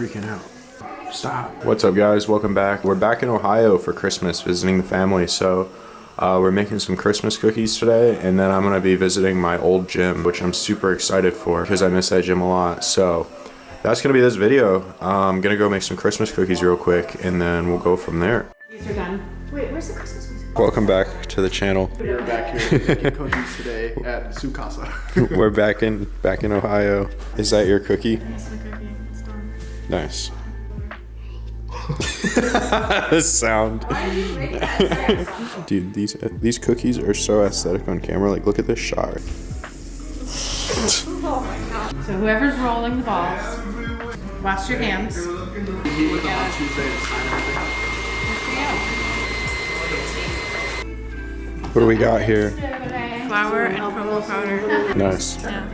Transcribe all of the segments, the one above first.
freaking out. Stop. What's up, guys? Welcome back. We're back in Ohio for Christmas, visiting the family. So we're making some Christmas cookies today, and then I'm gonna be visiting my old gym, which I'm super excited for because I miss that gym a lot. So that's gonna be this video. I'm gonna go make some Christmas cookies real quick, and then we'll go from there. These are done. Wait, where's the Christmas music? Welcome back to the channel. We're back here making cookies today at Sukasa. We're back in Ohio. Is that your cookie? That's the cookie. It's done. Nice. The sound. Dude, these cookies are so aesthetic on camera. Like, look at this shot. So whoever's rolling the balls, wash your hands. What do we got here? Flour and cocoa powder. Nice. Yeah.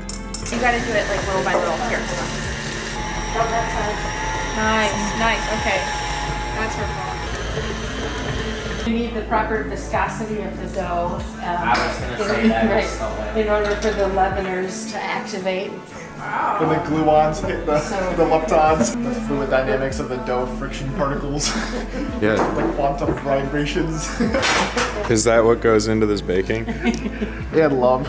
You gotta do it like little by little. Here. Nice, okay. That's her fault. You need the proper viscosity of the dough in order for the leaveners to activate. When the gluons hit the leptons, the fluid dynamics of the dough friction particles. Yeah. The quantum vibrations. Is that what goes into this baking? Yeah, love.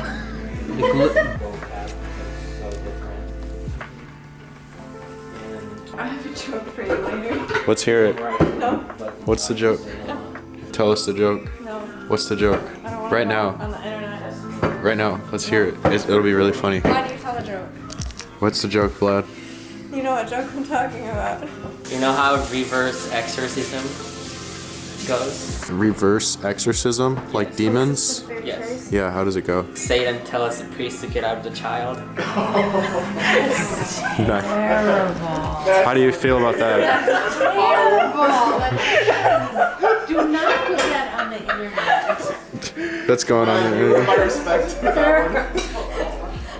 I have a joke for you later. Let's hear it. No. What's the joke? Tell us the joke. No. What's the joke? I don't want Right to now. On the internet. Right now. Let's hear it. It'll be really funny. Why do you tell a joke? What's the joke, Vlad? You know what joke I'm talking about. You know how reverse exorcism goes? Reverse exorcism? Like demons? Yes. Yeah, how does it go? Satan tells the priest to get out of the child. How do you feel about that? Terrible. Do not put that on the internet. That's going on there. My respect for that one.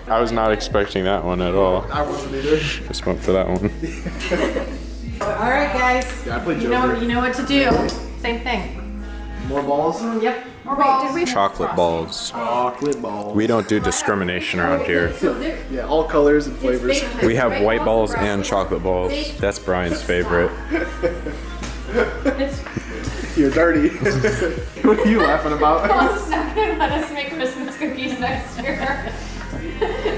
I was not expecting that one at all. I wasn't either. Just went for that one. All right, guys. Yeah, I played You Joker. know what to do. Same thing. More balls? Yep. More balls. Chocolate balls. Chocolate balls. We don't do discrimination around here. Yeah, all colors and flavors. We have white balls and chocolate balls. That's Brian's favorite. You're dirty. What are you laughing about? Paul's not gonna let us make Christmas cookies next year.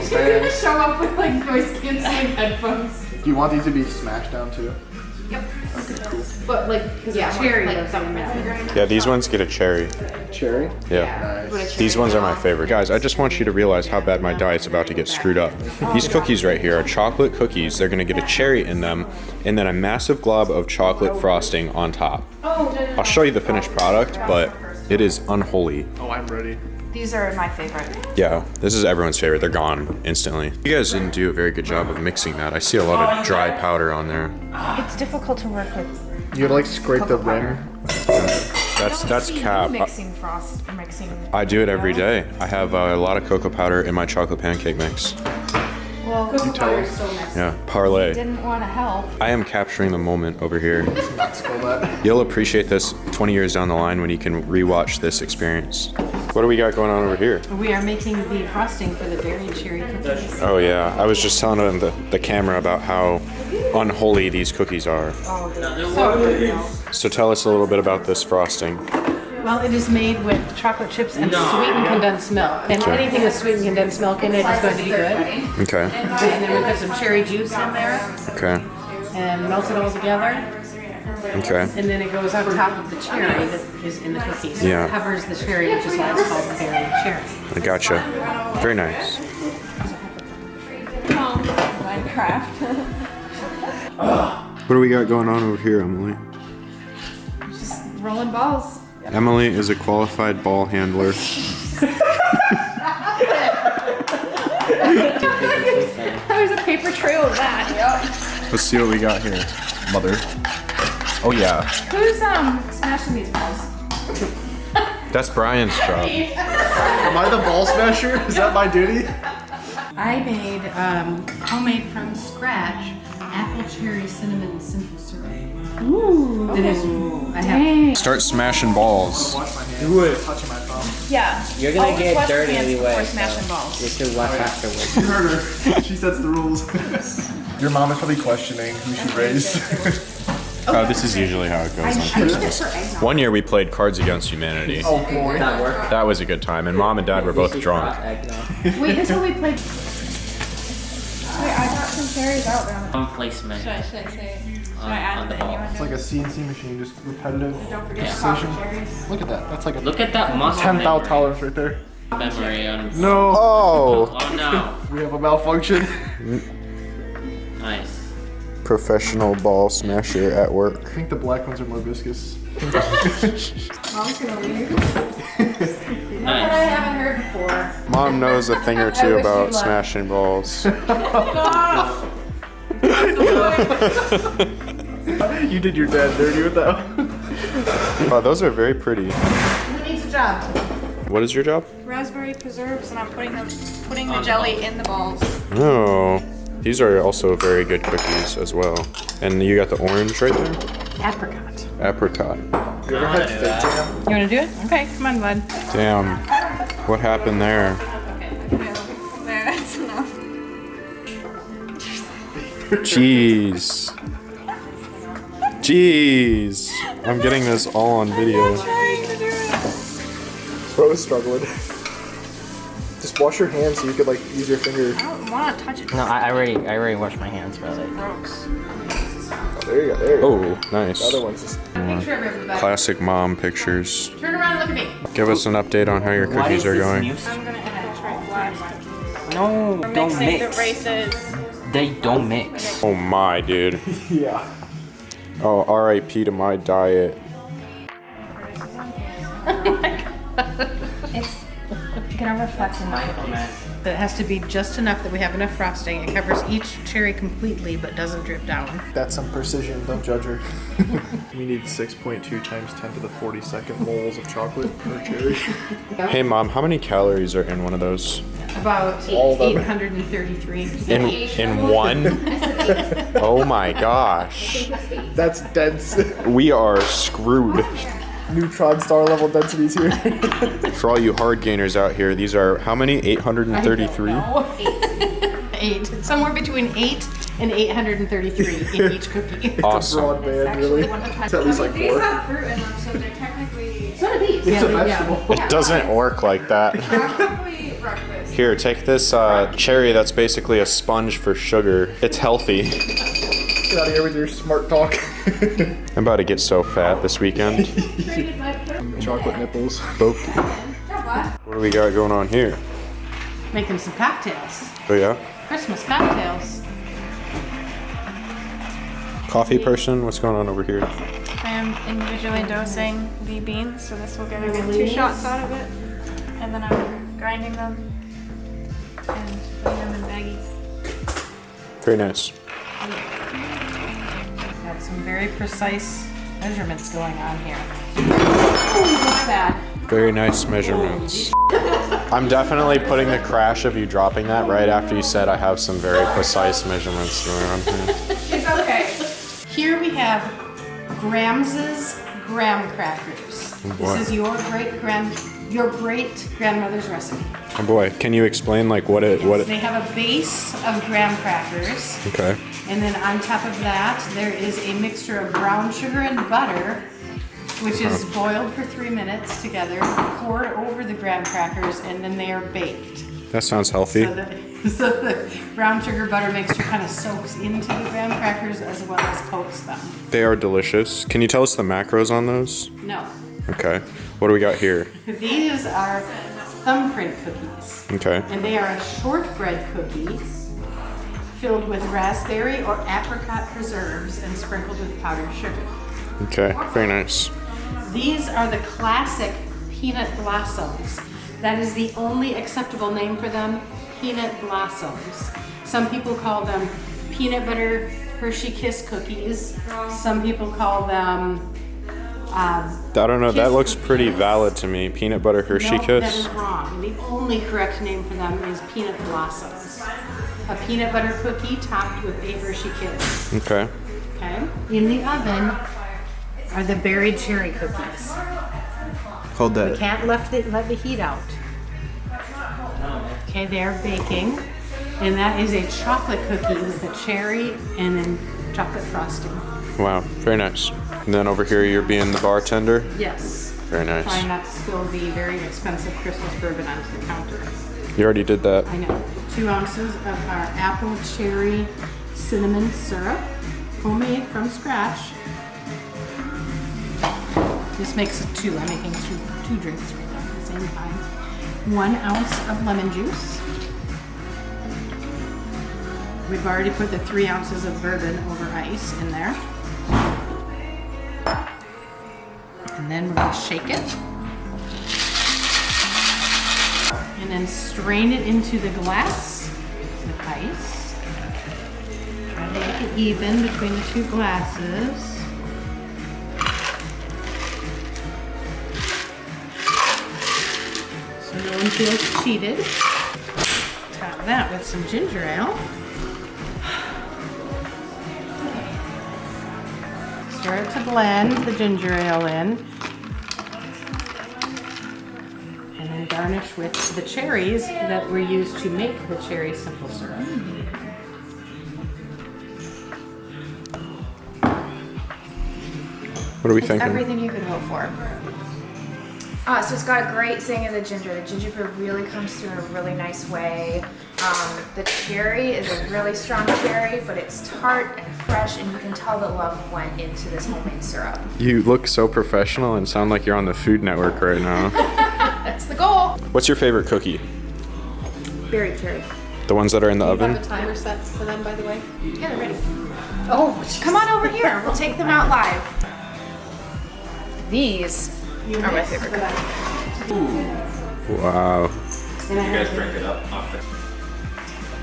She's gonna show up with like noise canceling headphones. Do you want these to be smashed down too? Yep. Okay, cool. But like, cherry like something. Yeah, these ones get a cherry. Cherry? Yeah. Nice. These ones are my favorite. Guys, I just want you to realize how bad my diet's about to get screwed up. These cookies right here are chocolate cookies. They're gonna get a cherry in them, and then a massive glob of chocolate frosting on top. I'll show you the finished product, but it is unholy. Oh, I'm ready. These are my favorite. Yeah, this is everyone's favorite. They're gone instantly. You guys didn't do a very good job of mixing that. I see a lot of dry powder on there. It's difficult to work with. You gotta like scrape the rim. That's cap. Mixing. I do it every day. I have a lot of cocoa powder in my chocolate pancake mix. Well, cocoa powder is so messy. Yeah, parlay. Didn't want to help. I am capturing the moment over here. Not spill that. You'll appreciate this 20 years down the line when you can rewatch this experience. What do we got going on over here? We are making the frosting for the berry cherry cookies. Oh yeah, I was just telling the camera about how unholy these cookies are. Oh, they're so good. So tell us a little bit about this frosting. Well, it is made with chocolate chips and sweetened condensed milk. And anything with sweetened condensed milk in it is going to be good. Okay. And then we put some cherry juice in there Okay. and melt it all together. Okay. And then it goes on top of the cherry that is in the cookies. So Yeah. it covers the cherry, which is why it's called the berry cherry. I gotcha. Very nice. Minecraft. What do we got going on over here, Emily? Just rolling balls. Emily is a qualified ball handler. There's a paper trail of that. Yep. Let's see what we got here, mother. Oh yeah. Who's smashing these balls? That's Brian's job. Am I the ball smasher? Is that my duty? I made homemade from scratch apple cherry cinnamon simple syrup. Ooh. It is. I have. Start smashing balls. Wash my hands. Do it. Touching my thumb. Yeah. You're gonna Always get wash your dirty hands anyway. before smashing balls. You should wash afterwards. You heard her. She sets the rules. Your mom is probably questioning who she raised. This is usually how it goes on Christmas. One year we played Cards Against Humanity. Oh boy. That work? That was a good time, and Mom and Dad were both drunk. Wait until we play. Wait, I got some cherries out there. Placement. Should I say it? Should I On add the the ball. It's like a CNC machine, just repetitive Don't forget precision. the cherries. Look at that. That's like a Look at that muscle 10,000 memory. tolerance right there. Memory on. No. Oh! Oh no. We have a malfunction. Nice. Professional ball smasher at work. I think the black ones are more viscous. Mom's gonna leave. I Nice. haven't heard before. Mom knows a thing or two wish about you luck. smashing balls. You did your dad dirty with that one. Oh, those are very pretty. Who needs a job? What is your job? Raspberry preserves, and I'm putting the jelly in the balls. Oh, these are also very good cookies as well. And you got the orange right there? Apricot. Apricot. You ever had fake jam? You want to do it? Okay, come on, bud. Damn. What happened there? There, that's enough. Jeez. Jeez. I'm getting this all on video. Trying to do it. Bro was struggling. Just wash your hands so you could like use your finger. I don't want to touch it. No, I already washed my hands, brother. Gross. Oh, there you go. There you go. Oh, nice. The other one's just. Picture of everybody. Classic mom pictures. Turn around and look at me. Give us an update on how your cookies are going. I'm gonna add trick glass cookies. No, We're don't mixing mix. the races. They don't mix. Oh my, dude. Yeah. Oh, RIP to my diet. It's gonna reflect in my face. It has to be just enough that we have enough frosting. It covers each cherry completely but doesn't drip down. That's some precision. Don't judge her. We need 6.2 times 10 to the 42nd moles of chocolate per cherry. Hey mom, how many calories are in one of those? About All of them. 833. In one? Oh my gosh. That's dense. We are screwed. Neutron star level densities here. For all you hard gainers out here, these are how many? 833? No, 8. Somewhere between 8 and 833 in each cookie. Awesome. Broad band, really. It's at least like These 4. have fruit in them, so they're technically So do these. It's a vegetable. It doesn't work like that. probably breakfast. Here, take this cherry that's basically a sponge for sugar. It's healthy. Get out of here with your smart talk. I'm about to get so fat this weekend. Chocolate nipples. What do we got going on here? Making some cocktails. Oh yeah? Christmas cocktails. Coffee person? What's going on over here? I am individually dosing the beans, so this will get a good 2 shots out of it. And then I'm grinding them and putting them in baggies. Very nice. Got some very precise measurements going on here. What's that? Very nice measurements. I'm definitely putting the crash of you dropping that right after you said I have some very precise measurements going on here. It's okay. Here we have Grams's graham crackers. boy. This is your great grandmother's recipe. Oh boy, can you explain like what it They have a base of graham crackers, okay. and then on top of that, there is a mixture of brown sugar and butter, which is boiled for 3 minutes together, poured over the graham crackers, and then they are baked. That sounds healthy. So the brown sugar butter mixture kind of soaks into the graham crackers as well as coats them. They are delicious. Can you tell us the macros on those? No. Okay. What do we got here? These are thumbprint cookies. Okay. And they are a shortbread cookie filled with raspberry or apricot preserves and sprinkled with powdered sugar. Okay. Very nice. These are the classic peanut blossoms. That is the only acceptable name for them, peanut blossoms. Some people call them peanut butter Hershey Kiss cookies. Some people call them I don't know. That Kiss looks cookies. pretty valid to me. Peanut butter Hershey No, that is Kiss. wrong. The only correct name for them is peanut blossoms. A peanut butter cookie topped with a Hershey Kiss. Okay. Okay. In the oven are the berry cherry cookies. Hold Can't let the heat out. Okay, they're baking. And that is a chocolate cookie with a cherry and then chocolate frosting. Wow, very nice. And then over here, you're being the bartender. Yes. Very nice. Trying not to spill the very expensive Christmas bourbon onto the counter. You already did that. I know. 2 ounces of our apple cherry cinnamon syrup, homemade from scratch. This makes it 2. I'm making two drinks right now at the same time. 1 ounce of lemon juice. We've already put the 3 ounces of bourbon over ice in there. And then we're gonna shake it. And then strain it into the glass with ice. Try to make it even between the 2 glasses. So no one feels cheated. Top that with some ginger ale. Start to blend the ginger ale in. And then garnish with the cherries that were used to make the cherry simple syrup. What are we It's thinking? everything you could hope for. So it's got a great zing of the ginger. The ginger beer really comes through in a really nice way. The cherry is a really strong cherry, but it's tart and fresh, and you can tell that love went into this homemade syrup. You look so professional and sound like you're on the Food Network right now. That's the goal. What's your favorite cookie? Berry cherry. The ones that are in the Do you oven? have a timer set for them, by the way? Yeah, they're ready. Oh, Come on over here. We'll take them out live. These are my favorite cookies. Wow. You guys drink it up.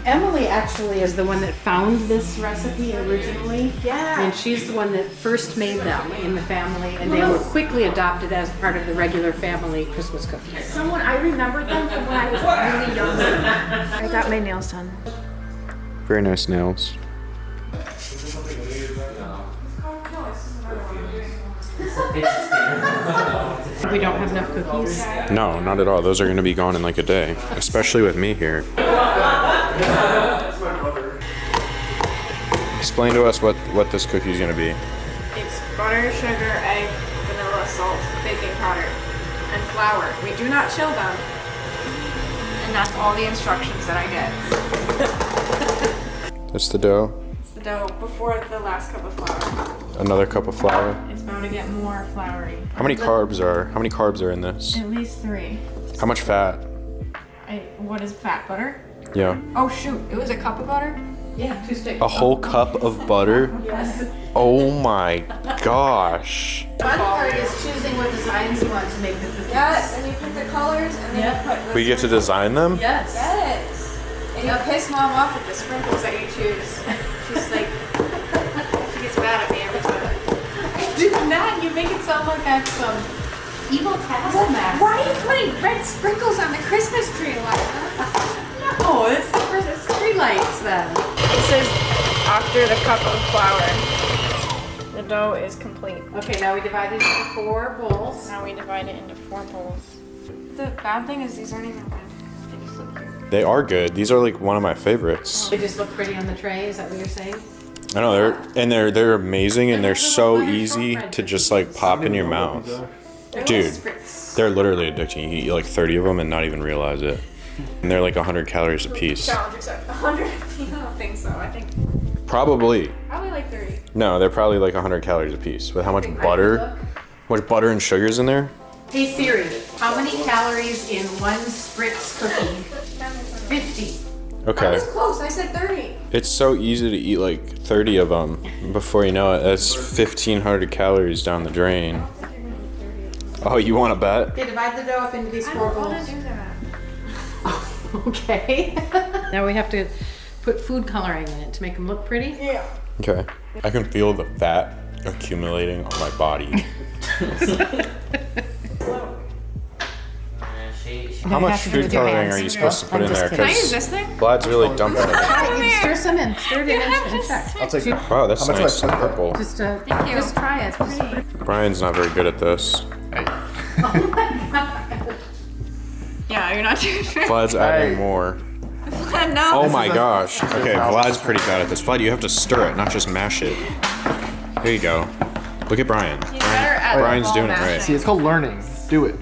Emily actually is the one that found this recipe originally. Yeah. And she's the one that first made them in the family, and they were quickly adopted as part of the regular family Christmas cookies. I remembered them from when I was really young. I got my nails done. Very nice nails. We don't have enough cookies. No, not at all. Those are going to be gone in like a day, especially with me here. Explain to us what this cookie is going to be. It's butter, sugar, egg, vanilla, salt, baking powder, and flour. We do not chill them. And that's all the instructions that I get. That's the dough. It's the dough before the last cup of flour. Another cup of flour. It's bound to get more floury. How many carbs are in this? At least 3. How much fat? What is fat butter? Yeah. Oh shoot, it was a cup of butter? Yeah, 2 sticks. A whole cup of butter? Yes. Oh my gosh. Fun part is choosing what designs you want to make the cookies. Yes, and you put the colors and then Yep. you put We get to design them? Yes. Yes. And you piss mom off with the sprinkles that you choose. She's like, she gets mad at me every time. Do not. You make it sound like I'm some evil taskmaster. Why are you putting red sprinkles on the Christmas tree, Eliza? No, it's the Christmas tree lights then. This is after the cup of flour. The dough is complete. Okay, now we divide it into 4 bowls. Now we divide it into 4 bowls. The bad thing is these aren't even good. They just look cute. They are good. These are like one of my favorites. They just look pretty on the tray. Is that what you're saying? I know they're amazing and they're so easy to just like pop in your mouth. Dude, they're literally addicting. You eat like 30 of them and not even realize it. And they're like 100 calories a piece. Challenge accepted. 150? I don't think so. I think Probably. like 30. No, they're probably like 100 calories a piece. With how much butter and sugar's in there? Hey Siri, how many calories in 1 spritz cookie? 50. I Okay. was close. I said 30. It's so easy to eat like 30 of them. Before you know it, that's 1,500 calories down the drain. Oh, you want to bet? Okay, divide the dough up into these 4 bowls. do that. Okay. Now we have to put food coloring in it to make them look pretty. Yeah. Okay. I can feel the fat accumulating on my body. How much food coloring are you supposed to put in there? kidding. Can I use Because this thing? Vlad's really dumping it. Stir some in. Stir it in and check. I'll take it. Wow, that's How much nice do I and put? purple. Just, Thank you. just try it. Just put it. Brian's not very good at this. Yeah, you're not too sure. Vlad's adding more. No. Oh my gosh. Okay, Vlad's pretty bad at this. Vlad, you have to stir it, not just mash it. There you go. Look at Brian. Brian's doing it right. See, it's called learning. Do it.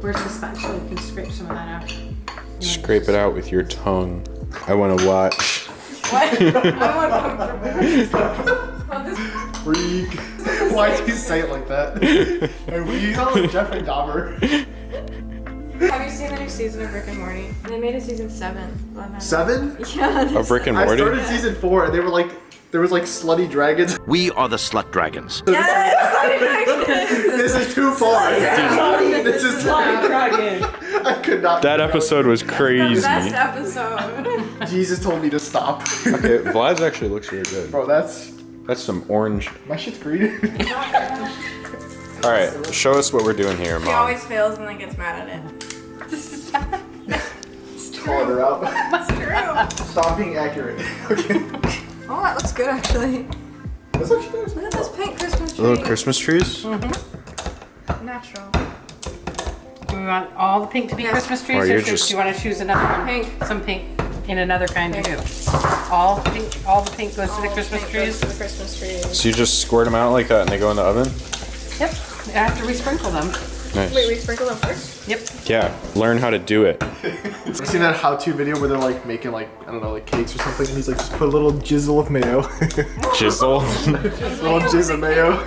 Where's the sponge so we can scrape some of that out? Scrape it out with your tongue. I want to watch. Freak. Why did you say it like that? You sound like Jeffrey Dahmer. Have you seen the new season of Rick and Morty? They made a season 7. 7? Yeah. Of Rick and I Morty? started season 4 and they were like, there was like slutty dragons. We are the slut dragons. This is too far. This is Dragon. I could not. That episode was crazy. Best episode. Jesus told me to stop. Okay, Vlad's actually looks really good. Bro, that's some orange. my shit's green. All right, show us what we're doing here, He Mom. always fails and then gets mad at it. Calling her out. That's true. Stop being accurate. Okay. Oh, that looks good actually. That's what she does. Look at this pink Christmas tree. Little Christmas trees? Natural. Do we want all the pink to be Christmas trees, Or or you're do just- you want to choose another one? Pink. Some pink in another kind too. All pink. All the pink goes to the Christmas trees. To the Christmas trees. So you just squirt them out like that and they go in the oven? Yep. After we sprinkle them. Nice. Wait, we sprinkle them first? Yep. Yeah, learn how to do it. Have you seen that how-to video where they're like making like, I don't know, like cakes or something, and he's like, just put a little jizzle of mayo. Chisel. Little jizz of mayo.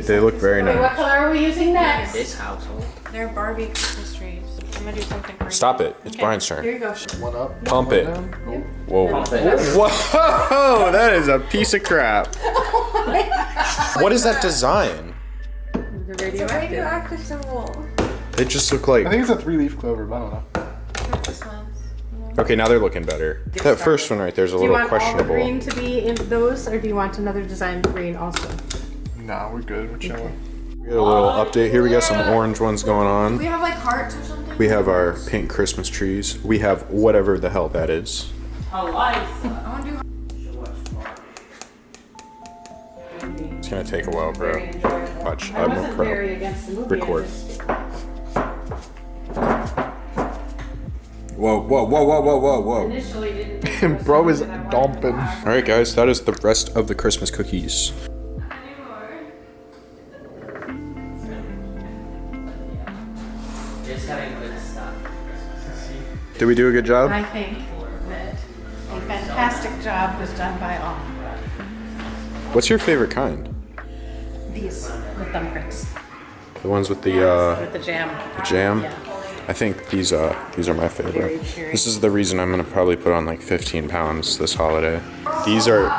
They look very Wait, what nice. color are we using next? This household. They're Barbie Christmas trees. I'm gonna do something crazy. Stop it. It's Brian's Here turn. you go. One up. Pump one it. down. Oh. Whoa. Whoa, that is a piece of crap. What is that design? It's a radioactive symbol. They just look I like... think it's a 3-leaf clover, but I don't know. Not this one. Okay, now they're looking better. That first one right there is a Do you little want all the questionable. green to be in those, or do you want another design green also? Nah, we're good. We're chilling. We got a little update here. We got some orange ones going on. We have like hearts or something? We have our pink Christmas trees. We have whatever the hell that is. I wanna do It's gonna take a while, bro. Very enjoyable. Watch, I I'm a wasn't pro. very against the movie. Record. I just- Whoa, whoa, whoa, whoa, whoa, whoa, whoa. Initially didn't. think it And was bro is something that I wanted to dumping. buy. All right, guys, that is the rest of the Christmas cookies. Just having good stuff. Did we do a good job? I think that a fantastic job was done by all. What's your favorite kind? These with thumbprints, The ones with the with the jam. jam? Yeah. I think these are my favorite. Very cheery. This is the reason I'm gonna probably put on like 15 pounds this holiday. These are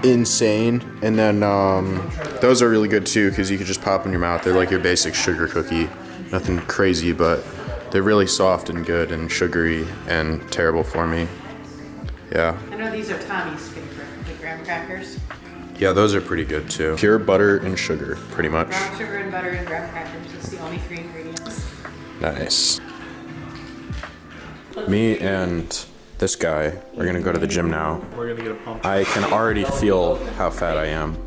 insane, and then those are really good too because you could just pop in your mouth. They're like your basic sugar cookie, nothing crazy, but they're really soft and good and sugary and terrible for me. Yeah, I know these are Tommy's favorite, the graham crackers. yeah, those are pretty good too. Pure butter and sugar, pretty much. Brown sugar and butter and graham crackers. It's the only 3 ingredients. Nice. Me and this guy are gonna go to the gym now. We're gonna get a pump. I can already feel how fat I am.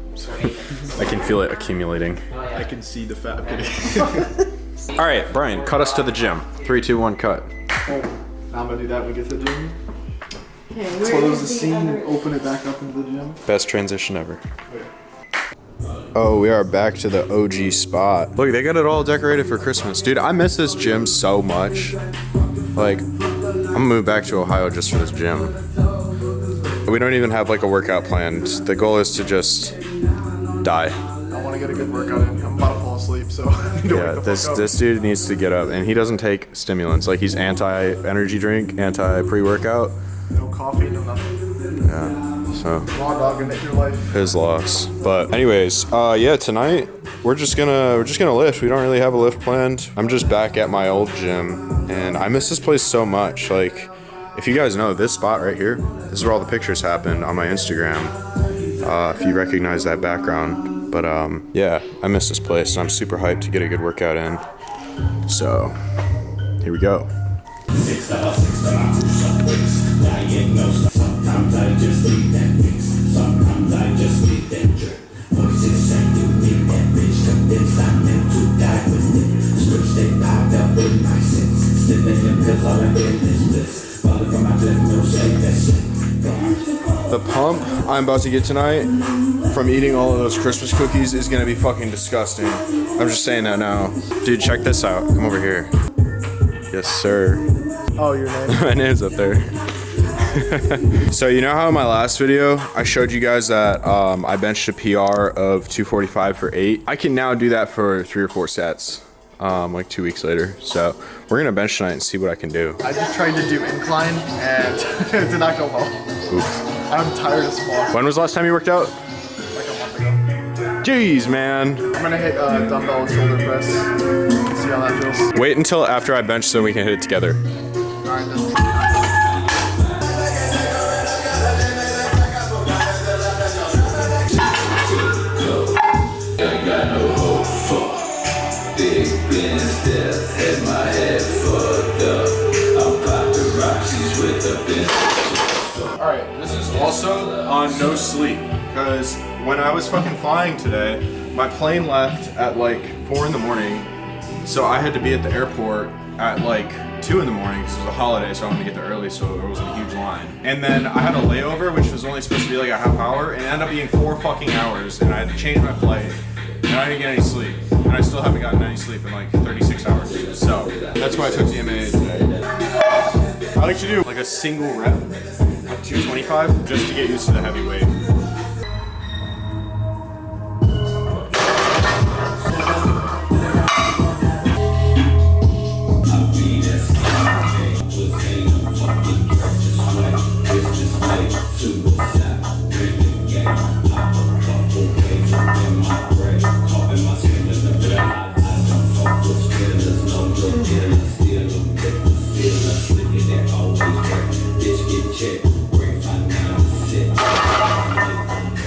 I can feel it accumulating. I can see the fat. I'm kidding. All right, Brian, cut us to the gym. 3, 2, 1, cut. Oh, now I'm gonna do that when we get to the gym. Okay, Close the scene, open it back up into the gym. Best transition ever. Oh, we are back to the OG spot. Look, they got it all decorated for Christmas. Dude, I miss this gym so much. Like, I'm gonna move back to Ohio just for this gym. We don't even have like a workout planned. The goal is to just die. I want to get a good workout in. I'm about to fall asleep, so I need to Yeah, wake the fuck up. this dude needs to get up, and he doesn't take stimulants. Like, he's anti-energy drink, anti-pre-workout. No coffee, no nothing. Yeah, so Raw dog and your life. his loss. But anyways, yeah, tonight we're just gonna lift. We don't really have a lift planned. I'm just back at my old gym, and I miss this place so much. Like, if you guys know this spot right here, this is where all the pictures happened on my Instagram. If you recognize that background, but yeah, I miss this place, and I'm super hyped to get a good workout in. So here we go. Sometimes I just need that mix. Sometimes I just need that jerk. Voices saying you need that bitch. Convinced I'm meant to die with it. Scripts they piled up in my senses. I'm about to get tonight from eating all of those Christmas cookies is gonna be fucking disgusting. I'm just saying that now. Dude, check this out. Come over here. Yes, sir. Oh, your name? My name's up there. So you know how in my last video I showed you guys that I benched a PR of 245 for 8? I can now do that for 3 or 4 sets, like 2 weeks later. So we're gonna bench tonight and see what I can do. I just tried to do incline and it did not go well. Oof. I'm tired as fuck. When was the last time you worked out? Like a month ago. Jeez, man. I'm gonna hit dumbbell and shoulder press. See how that feels. Wait until after I bench so we can hit it together. Alright then. Alright, this is also on no sleep, because when I was fucking flying today, my plane left at like 4 in the morning, so I had to be at the airport at like 2 in the morning because it was a holiday, so I wanted to get there early so there wasn't a huge line. And then I had a layover, which was only supposed to be like a half hour, and it ended up being 4 fucking hours, and I had to change my flight, and I didn't get any sleep. And I still haven't gotten any sleep in like 36 hours. So that's why I took the MAA today. I like to do like a single rep of 225 just to get used to the heavy weight.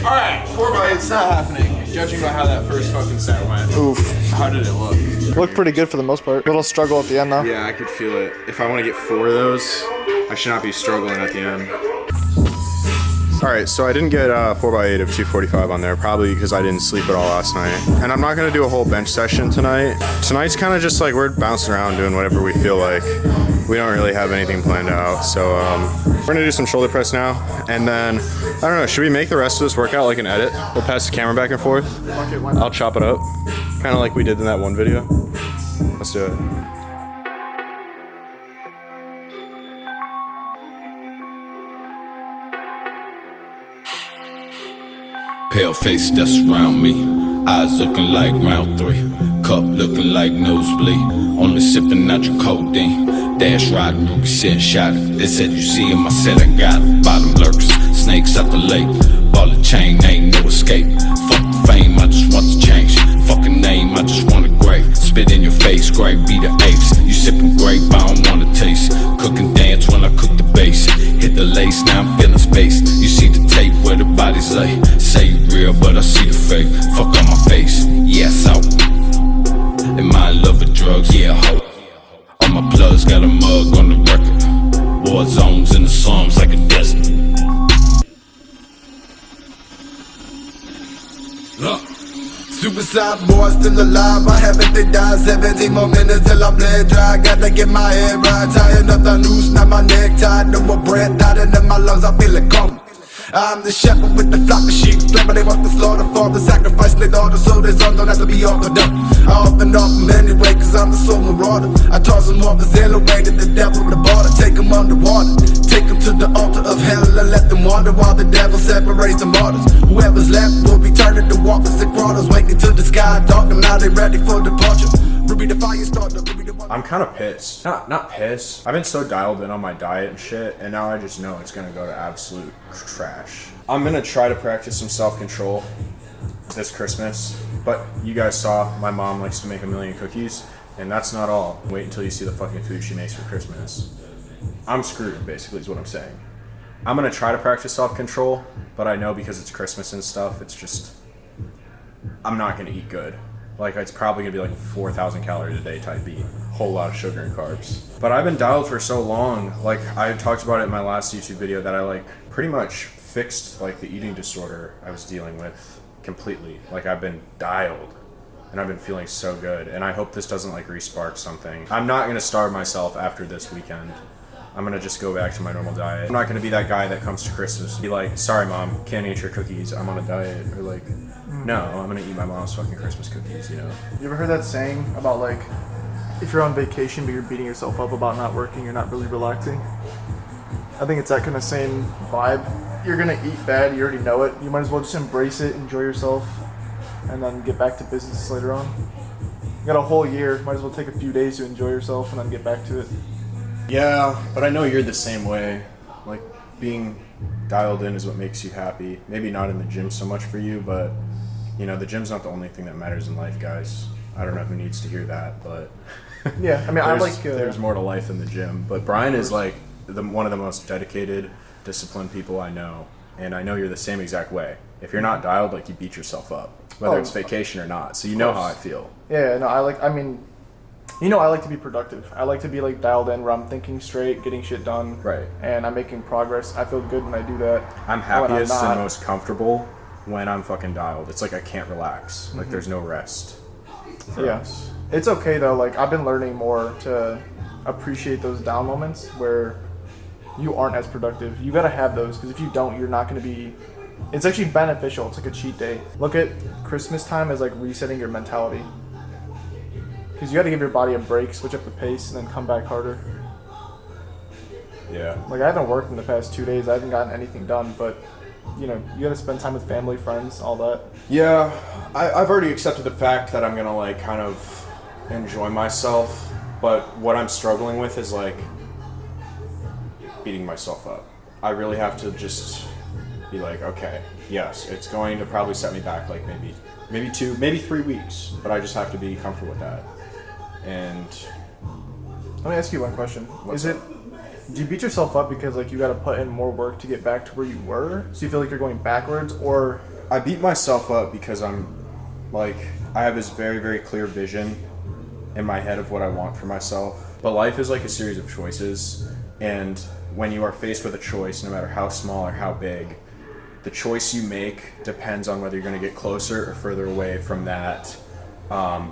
Alright, 4x8, it's not happening. Judging by how that first fucking set went. Oof. How did it look? Looked pretty good for the most part. Little struggle at the end though. Yeah, I could feel it. If I want to get 4 of those, I should not be struggling at the end. Alright, so I didn't get 4x8 of 245 on there, probably because I didn't sleep at all last night. And I'm not going to do a whole bench session tonight. Tonight's kind of just like we're bouncing around doing whatever we feel like. We don't really have anything planned out, so we're going to do some shoulder press now. And then, I don't know, should we make the rest of this workout like an edit? We'll pass the camera back and forth. Fuck it, why not? I'll chop it up, kind of like we did in that one video. Let's do it. Pale face that's around me, eyes looking like round 3, cup looking like nosebleed. Only sipping out your codeine, dash riding, rookie set shot. They said you see in my set, I got bottom lurkers, snakes up the lake. Ball the chain, ain't no escape. Fuck the fame, I just want to change. Fucking name, I just want a grave. Spit in your face, grape, be the apes. You sipping grape, I don't wanna taste. Cook and dance when I cook the bass. Hit the lace, now I'm feeling spaced. You see the tape where the bodies lay. Say you real, but I see the fake. Fuck on my face, yes, out. Am I in love with drugs? Yeah, ho. All my plugs got a mug on the record. War zones in the slums like a desert. Look. Suicide boy still alive, I haven't they died 17 more minutes till I bled dry. Gotta get my head right, tying up the noose, now my neck tied. No more breath out in my lungs, I feel it coming. I'm the shepherd with the flock of sheep, but they want the slaughter for the sacrifice they daughter, so their son don't have to be off the dump. I often off them anyway, cause I'm the soul marauder. I toss them off the zeal away to the devil with the border, take them underwater. Take them to the altar of hell and let them wander while the devil separates the martyrs. Whoever's left will be turning to walkers and crawlers, waiting till the sky dark and now they ready for departure. Ruby the fire starter, Ruby the I'm kind of pissed. Not pissed. I've been so dialed in on my diet and shit, and now I just know it's gonna go to absolute trash. I'm gonna try to practice some self-control this Christmas, but you guys saw my mom likes to make a million cookies, and that's not all. Wait until you see the fucking food she makes for Christmas. I'm screwed, basically, is what I'm saying. I'm gonna try to practice self-control, but I know because it's Christmas and stuff, it's just, I'm not gonna eat good. Like, it's probably gonna be like 4,000 calories a day type eat. Whole lot of sugar and carbs. But I've been dialed for so long. Like, I talked about it in my last YouTube video that I like pretty much fixed like the eating disorder I was dealing with completely. Like, I've been dialed and I've been feeling so good. And I hope this doesn't like re-spark something. I'm not gonna starve myself after this weekend. I'm gonna just go back to my normal diet. I'm not gonna be that guy that comes to Christmas and be like, sorry mom, can't eat your cookies, I'm on a diet. Or like, no, I'm gonna eat my mom's fucking Christmas cookies, you know? You ever heard that saying about like, if you're on vacation but you're beating yourself up about not working, you're not really relaxing? I think it's that kind of same vibe. You're gonna eat bad, you already know it. You might as well just embrace it, enjoy yourself, and then get back to business later on. You got a whole year, might as well take a few days to enjoy yourself and then get back to it. Yeah, but I know you're the same way. Like, being dialed in is what makes you happy. Maybe not in the gym so much for you, but, you know, the gym's not the only thing that matters in life, guys. I don't know who needs to hear that, but... Yeah, I mean, I like... there's more to life than the gym. But Brian is, like, one of the most dedicated, disciplined people I know. And I know you're the same exact way. If you're not dialed, like, you beat yourself up. Whether it's vacation or not. So you know how I feel. Yeah, no, I like to be productive. I like to be like dialed in where I'm thinking straight, getting shit done. Right. And I'm making progress. I feel good when I do that. I'm happiest and most comfortable when I'm fucking dialed. It's like I can't relax. Like there's no rest. Yeah. It's okay though. Like I've been learning more to appreciate those down moments where you aren't as productive. You gotta have those because if you don't, you're not gonna be... It's actually beneficial. It's like a cheat day. Look at Christmas time as like resetting your mentality. Because you got to give your body a break, switch up the pace, and then come back harder. Yeah. Like, I haven't worked in the past 2 days. I haven't gotten anything done, but, you know, you got to spend time with family, friends, all that. Yeah. I've already accepted the fact that I'm going to, like, kind of enjoy myself. But what I'm struggling with is, like, beating myself up. I really have to just be like, okay, yes, it's going to probably set me back, like, maybe 2, maybe 3 weeks. But I just have to be comfortable with that. And let me ask you one question. Do you beat yourself up because like you got to put in more work to get back to where you were? So you feel like you're going backwards, or... I beat myself up because I'm like, I have this very, very clear vision in my head of what I want for myself. But life is like a series of choices. And when you are faced with a choice, no matter how small or how big, the choice you make depends on whether you're going to get closer or further away from that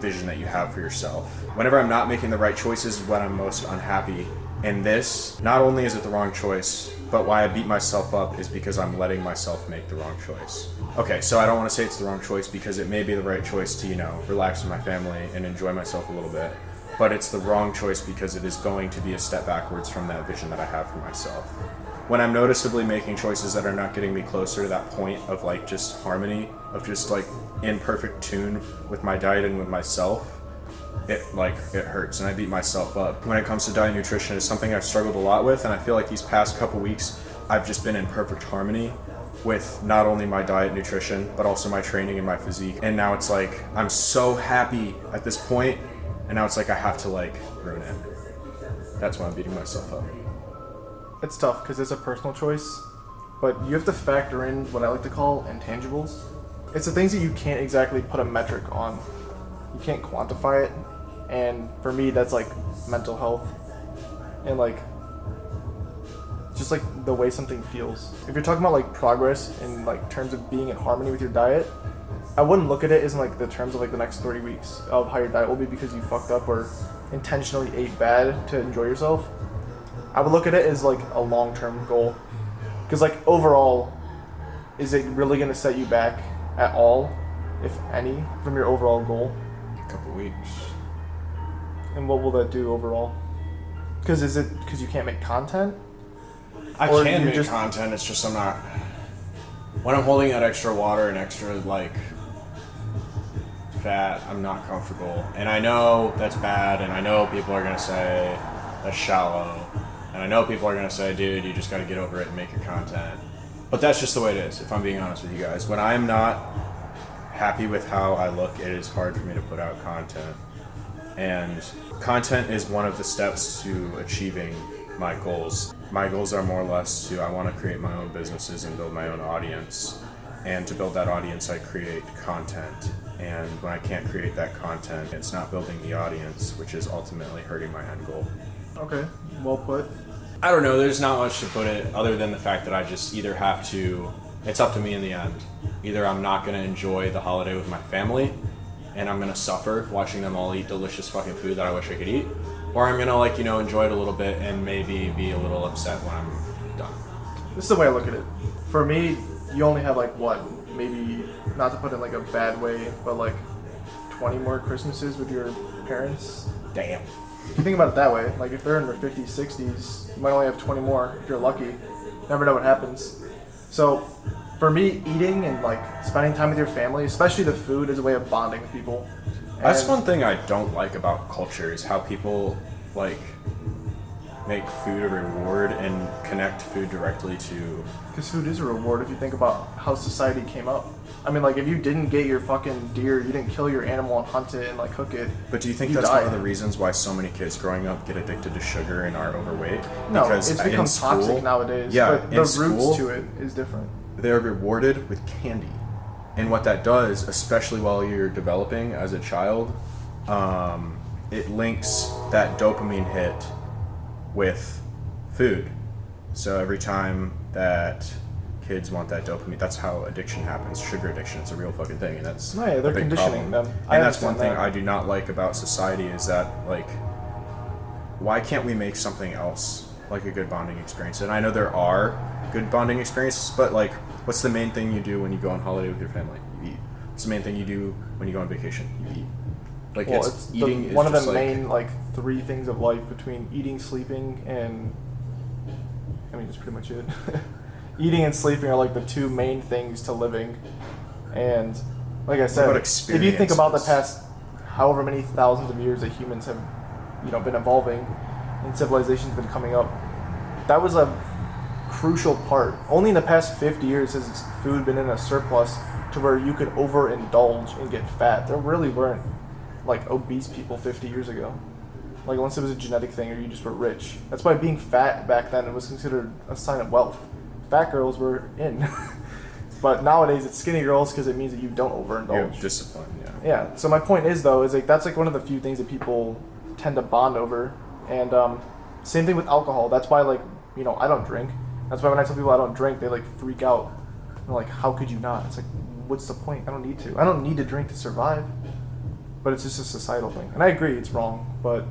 vision that you have for yourself. Whenever I'm not making the right choices is when I'm most unhappy. And this, not only is it the wrong choice, but why I beat myself up is because I'm letting myself make the wrong choice. Okay, so I don't want to say it's the wrong choice because it may be the right choice to, you know, relax with my family and enjoy myself a little bit. But it's the wrong choice because it is going to be a step backwards from that vision that I have for myself. When I'm noticeably making choices that are not getting me closer to that point of like just harmony, of just like in perfect tune with my diet and with myself, it hurts and I beat myself up. When it comes to diet and nutrition, it's something I've struggled a lot with, and I feel like these past couple weeks I've just been in perfect harmony with not only my diet and nutrition, but also my training and my physique. And now it's like, I'm so happy at this point, and now it's like I have to like ruin it. That's why I'm beating myself up. It's tough because it's a personal choice, but you have to factor in what I like to call intangibles. It's the things that you can't exactly put a metric on. You can't quantify it, and for me that's like mental health and like just like the way something feels. If you're talking about like progress in like terms of being in harmony with your diet, I wouldn't look at it as in like the terms of like the next 30 weeks of how your diet will be because you fucked up or intentionally ate bad to enjoy yourself. I would look at it as like a long-term goal, because like overall, is it really going to set you back at all, if any, from your overall goal? A couple weeks. And what will that do overall? Because is it because you can't make content? I Or can you make just- content, it's just I'm not... When I'm holding out extra water and extra, like, fat, I'm not comfortable. And I know that's bad, and I know people are going to say that's shallow. And I know people are going to say, dude, you just got to get over it and make your content. But that's just the way it is, if I'm being honest with you guys. When I'm not happy with how I look, it is hard for me to put out content. And content is one of the steps to achieving my goals. My goals are more or less I want to create my own businesses and build my own audience. And to build that audience, I create content. And when I can't create that content, it's not building the audience, which is ultimately hurting my end goal. Okay, well put. I don't know, there's not much to put it other than the fact that I just either have to, it's up to me in the end. Either I'm not going to enjoy the holiday with my family, and I'm going to suffer watching them all eat delicious fucking food that I wish I could eat, or I'm gonna like, you know, enjoy it a little bit and maybe be a little upset when I'm done. This is the way I look at it. For me, you only have like what, maybe, not to put it in like a bad way, but like 20 more Christmases with your parents. Damn. If you think about it that way, like if they're in their 50s, 60s, you might only have 20 more if you're lucky. Never know what happens. So for me, eating and like spending time with your family, especially the food, is a way of bonding with people. That's And one thing I don't like about culture is how people like make food a reward and connect food directly to. Because food is a reward if you think about how society came up. I mean, like, if you didn't get your fucking deer, you didn't kill your animal and hunt it and, like, cook it. But do you think you that's died. one of the reasons why so many kids growing up get addicted to sugar and are overweight? No, because it's become in school, toxic nowadays. Yeah, but the in roots school, to it is different. they're rewarded with candy. And what that does, especially while you're developing as a child, it links that dopamine hit with food. So every time that kids want that dopamine, that's how addiction happens. Sugar addiction, it's a real fucking thing, and that's No, yeah, they're a big conditioning problem. them. And that's one understand thing that. I do not like about society is that, like, why can't we make something else like a good bonding experience? And I know there are good bonding experiences, but like, what's the main thing you do when you go on holiday with your family? You eat. What's the main thing you do when you go on vacation? You eat. Like, Well, it's it's eating is one of just the like, main, like, 3 things of life between eating, sleeping, and... I mean, that's pretty much it. Eating and sleeping are, like, the 2 main things to living. And, like I said, about if you think about the experiences? past however many thousands of years that humans have, you know, been evolving and civilization's been coming up, that was a crucial part. Only in the past 50 years has food been in a surplus to where you could overindulge and get fat. There really weren't, like, obese people 50 years ago. Like, unless it was a genetic thing or you just were rich. That's why being fat back then was considered a sign of wealth. Fat girls were in. But nowadays it's skinny girls because it means that you don't you overindulge. have discipline, yeah. Yeah, so my point is, though, is like that's like one of the few things that people tend to bond over. And same thing with alcohol. That's why, like, you know, I don't drink. That's why when I tell people I don't drink, they, like, freak out. They're like, how could you not? It's like, what's the point? I don't need to. I don't need to drink to survive. But it's just a societal thing. And I agree, it's wrong. But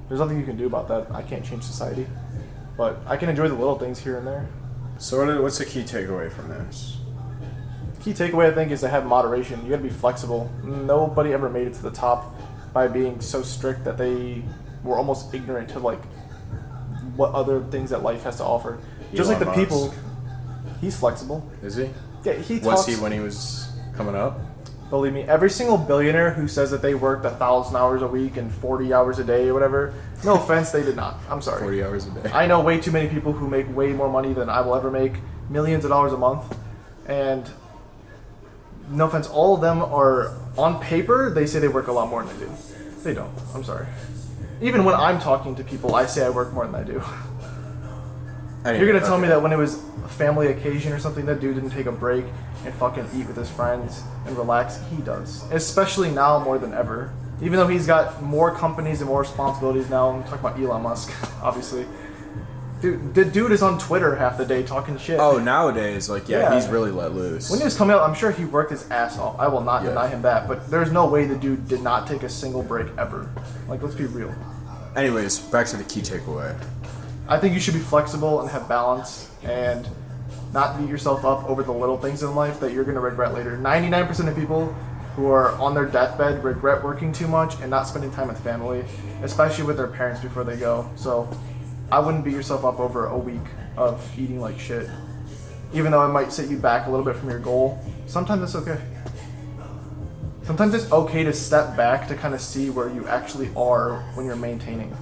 there's nothing you can do about that. I can't change society. But I can enjoy the little things here and there. So what's the key takeaway from this? Key takeaway, I think, is to have moderation. You gotta be flexible. Nobody ever made it to the top by being so strict that they were almost ignorant to, like, what other things that life has to offer. Just like Elon the people, Musk. he's flexible. Is he? Yeah, he Was talks. he when he was coming up? Believe me, every single billionaire who says that they worked 1,000 hours a week and 40 hours a day or whatever, no offense, they did not. I'm sorry. 40 hours a day. I know way too many people who make way more money than I will ever make, millions of dollars a month, and no offense, all of them are, on paper, they say they work a lot more than I do. They don't. I'm sorry. Even when I'm talking to people, I say I work more than I do. You're gonna tell me that when it was a family occasion or something, that dude didn't take a break and fucking eat with his friends and relax? He does. Especially now more than ever. Even though he's got more companies and more responsibilities now. I'm talking about Elon Musk, obviously. Dude, the dude is on Twitter half the day talking shit. Oh, nowadays, like, Yeah. he's really let loose. When he was coming out, I'm sure he worked his ass off. I will not Yeah. deny him that. But there's no way the dude did not take a single break ever. Like, let's be real. Anyways, back to the key takeaway. I think you should be flexible and have balance and not beat yourself up over the little things in life that you're going to regret later. 99% of people who are on their deathbed regret working too much and not spending time with family, especially with their parents before they go. So I wouldn't beat yourself up over a week of eating like shit. Even though it might set you back a little bit from your goal, sometimes it's okay. Sometimes it's okay to step back to kind of see where you actually are when you're maintaining.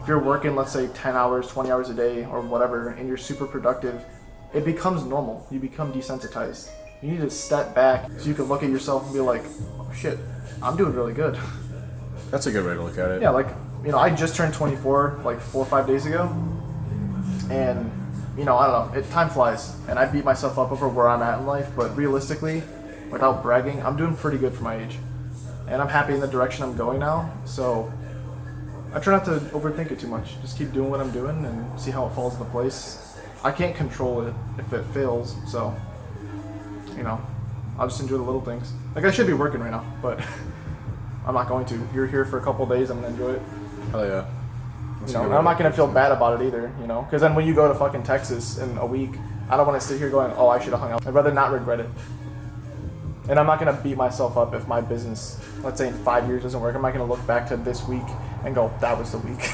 If you're working, let's say 10 hours, 20 hours a day or whatever, and you're super productive, it becomes normal. You become desensitized. You need to step back so you can look at yourself and be like, oh shit, I'm doing really good. That's a good way to look at it. Yeah, like, you know, I just turned 24 like 4 or 5 days ago, and, you know, I don't know, time flies, and I beat myself up over where I'm at in life, but realistically, without bragging, I'm doing pretty good for my age. And I'm happy in the direction I'm going now, so I try not to overthink it too much. Just keep doing what I'm doing and see how it falls into place. I can't control it if it fails, so, you know, I'll just enjoy the little things. Like, I should be working right now, but I'm not going to. You're here for a couple days. I'm gonna enjoy it. Hell yeah. You know, and I'm not gonna feel bad about it either. You know, because then when you go to fucking Texas in a week, I don't want to sit here going, oh, I should have hung out. I'd rather not regret it. And I'm not gonna beat myself up if my business, let's say in 5 years, doesn't work. I'm not gonna look back to this week and go, that was the week.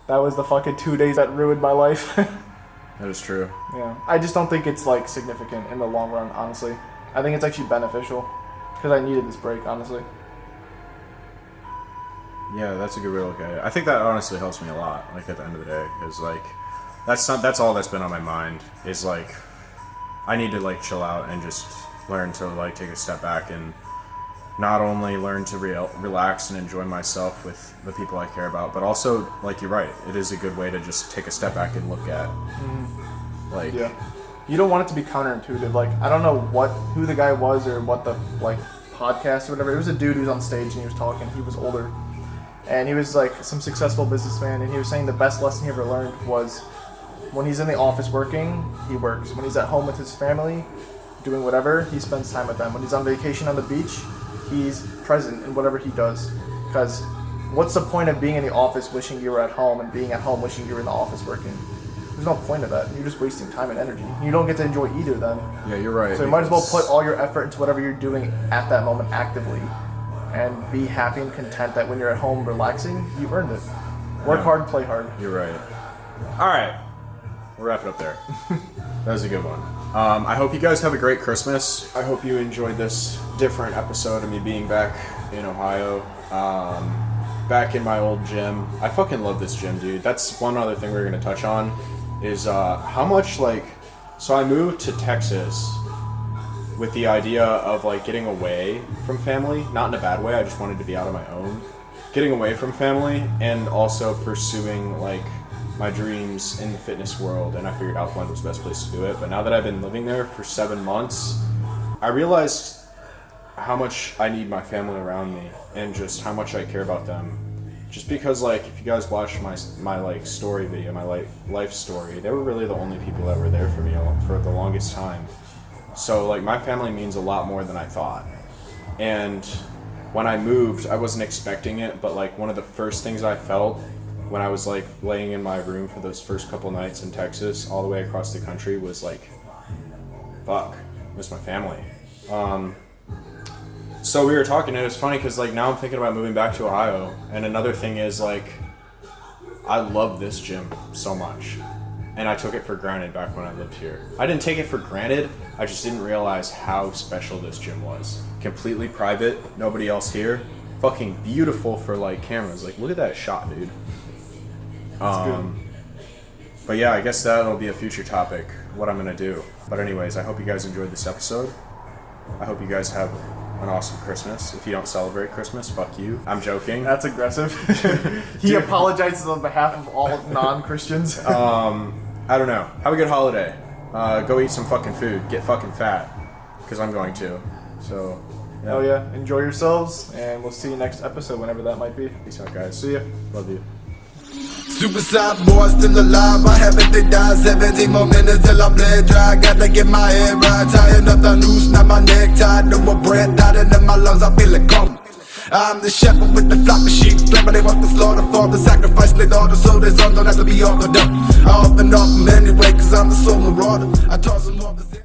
That was the fucking 2 days that ruined my life. That is true. Yeah, I just don't think it's like significant in the long run, honestly. I think it's actually beneficial because I needed this break, honestly. Yeah, that's a good way to look at it. I think that honestly helps me a lot, like, at the end of the day, because, like, that's all that's been on my mind, is, like, I need to, like, chill out and just learn to, like, take a step back and not only learn to relax and enjoy myself with the people I care about, but also, like, you're right, it is a good way to just take a step back and look at, like... Yeah. You don't want it to be counterintuitive. Like, I don't know who the guy was or what the, like, podcast or whatever. It was a dude who was on stage and he was talking. He was older. And he was, like, some successful businessman, and he was saying the best lesson he ever learned was when he's in the office working, he works. When he's at home with his family, doing whatever, he spends time with them. When he's on vacation on the beach, he's present in whatever he does. Because what's the point of being in the office wishing you were at home and being at home wishing you were in the office working? There's no point of that. You're just wasting time and energy. You don't get to enjoy either then. Yeah, you're right. So you might as well put all your effort into whatever you're doing at that moment actively. And be happy and content that when you're at home relaxing, you've earned it. Work hard, play hard. You're right. All right. We'll wrap it up there. That was a good one. I hope you guys have a great Christmas. I hope you enjoyed this different episode of me being back in Ohio. Back in my old gym. I fucking love this gym, dude. That's one other thing we're going to touch on is how much, like... So I moved to Texas with the idea of, like, getting away from family. Not in a bad way, I just wanted to be out on my own. Getting away from family and also pursuing, like, my dreams in the fitness world, and I figured Alphaland was the best place to do it. But now that I've been living there for 7 months, I realized how much I need my family around me and just how much I care about them. Just because, like, if you guys watch my like, story video, my life story, they were really the only people that were there for me for the longest time. So, like, my family means a lot more than I thought. And when I moved, I wasn't expecting it, but, like, one of the first things I felt when I was, like, laying in my room for those first couple nights in Texas, all the way across the country, was, like, fuck, I miss my family. So we were talking, and it was funny, because, like, now I'm thinking about moving back to Ohio, and another thing is, like, I love this gym so much. And I took it for granted back when I lived here. I didn't take it for granted, I just didn't realize how special this gym was. Completely private, nobody else here. Fucking beautiful for, like, cameras. Like, look at that shot, dude. But yeah, I guess that'll be a future topic, what I'm gonna do. But anyways, I hope you guys enjoyed this episode. I hope you guys have an awesome Christmas. If you don't celebrate Christmas, fuck you. I'm joking. That's aggressive. He apologizes on behalf of all non-Christians. I don't know. Have a good holiday. Go eat some fucking food. Get fucking fat. Because I'm going to. So, yeah. Hell yeah. Enjoy yourselves, and we'll see you next episode, whenever that might be. Peace out, guys. See ya. Love you. Suicide boy still alive, I haven't they died 17 more minutes till I'm bled dry. Gotta get my head right, tying up the noose, now my neck tied. No more breath out in my lungs, I feel it come. I'm the shepherd with the flock of sheep, but they want the slaughter for the sacrifice. They daughter, so their sons don't have to be offered up. I often off them anyway, cause I'm the soul marauder. I toss them off the